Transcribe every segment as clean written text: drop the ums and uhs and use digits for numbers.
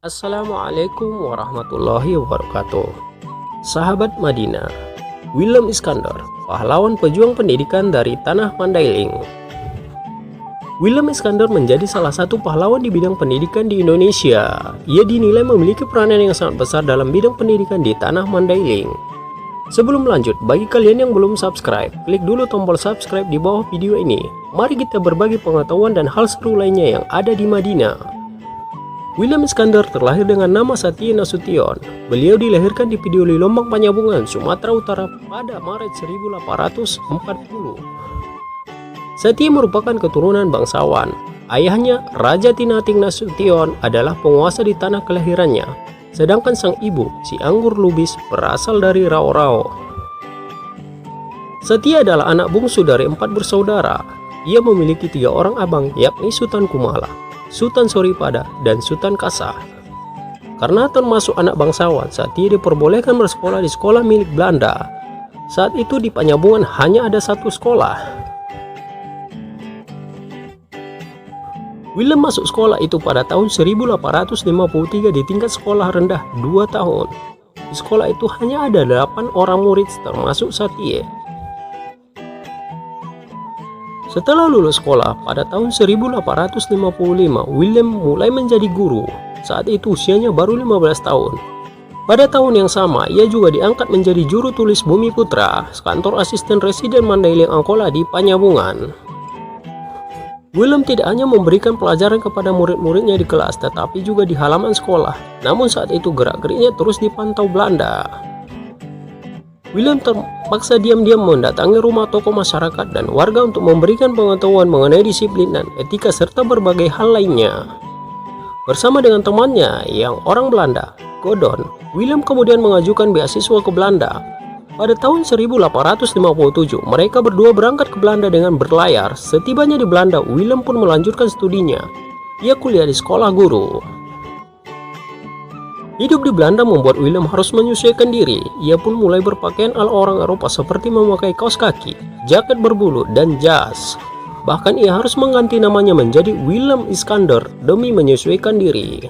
Assalamualaikum warahmatullahi wabarakatuh. Sahabat Madinah, Willem Iskandar, pahlawan pejuang pendidikan dari tanah Mandailing. Willem Iskandar menjadi salah satu pahlawan di bidang pendidikan di Indonesia. Ia dinilai memiliki peranan yang sangat besar dalam bidang pendidikan di tanah Mandailing. Sebelum lanjut, bagi kalian yang belum subscribe, klik dulu tombol subscribe di bawah video ini. Mari kita berbagi pengetahuan dan hal seru lainnya yang ada di Madinah. Willem Iskandar terlahir dengan nama Satya Nasution. Beliau dilahirkan di Pidioli Lombang, Panyabungan, Sumatera Utara pada Maret 1840. Satya merupakan keturunan bangsawan. Ayahnya, Raja Tinating Nasution, adalah penguasa di tanah kelahirannya. Sedangkan sang ibu, Si Anggur Lubis, berasal dari Rao-Rao. Satya adalah anak bungsu dari 4 bersaudara. Ia memiliki 3 orang abang, yakni Sultan Kumala, Sultan Soripada, dan Sultan Kasa. Karena termasuk anak bangsawan, Satya diperbolehkan bersekolah di sekolah milik Belanda. Saat itu di Panyabungan hanya ada 1 sekolah. Willem masuk sekolah itu pada tahun 1853 di tingkat sekolah rendah 2 tahun. Di sekolah itu hanya ada 8 orang murid termasuk Satya. Setelah lulus sekolah pada tahun 1855, Willem mulai menjadi guru. Saat itu usianya baru 15 tahun. Pada tahun yang sama, ia juga diangkat menjadi juru tulis Bumi Putra, kantor asisten residen Mandailing Angkola di Panyabungan. Willem tidak hanya memberikan pelajaran kepada murid-muridnya di kelas, tetapi juga di halaman sekolah. Namun saat itu gerak-geriknya terus dipantau Belanda. Willem terpaksa diam-diam mendatangi rumah tokoh masyarakat dan warga untuk memberikan pengetahuan mengenai disiplin dan etika serta berbagai hal lainnya. Bersama dengan temannya yang orang Belanda, Godon, Willem kemudian mengajukan beasiswa ke Belanda. Pada tahun 1857, mereka berdua berangkat ke Belanda dengan berlayar. Setibanya di Belanda, Willem pun melanjutkan studinya. Ia kuliah di sekolah guru. Hidup di Belanda membuat Willem harus menyesuaikan diri. Ia pun mulai berpakaian ala orang Eropa seperti memakai kaos kaki, jaket berbulu, dan jas. Bahkan ia harus mengganti namanya menjadi Willem Iskandar demi menyesuaikan diri.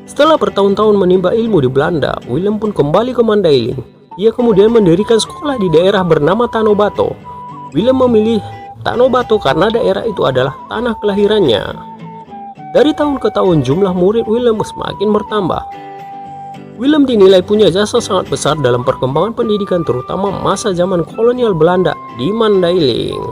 Setelah bertahun-tahun menimba ilmu di Belanda, Willem pun kembali ke Mandailing. Ia kemudian mendirikan sekolah di daerah bernama Tanobato. Willem memilih Tanobato karena daerah itu adalah tanah kelahirannya. Dari tahun ke tahun jumlah murid Willem semakin bertambah. Willem dinilai punya jasa sangat besar dalam perkembangan pendidikan terutama masa zaman kolonial Belanda di Mandailing.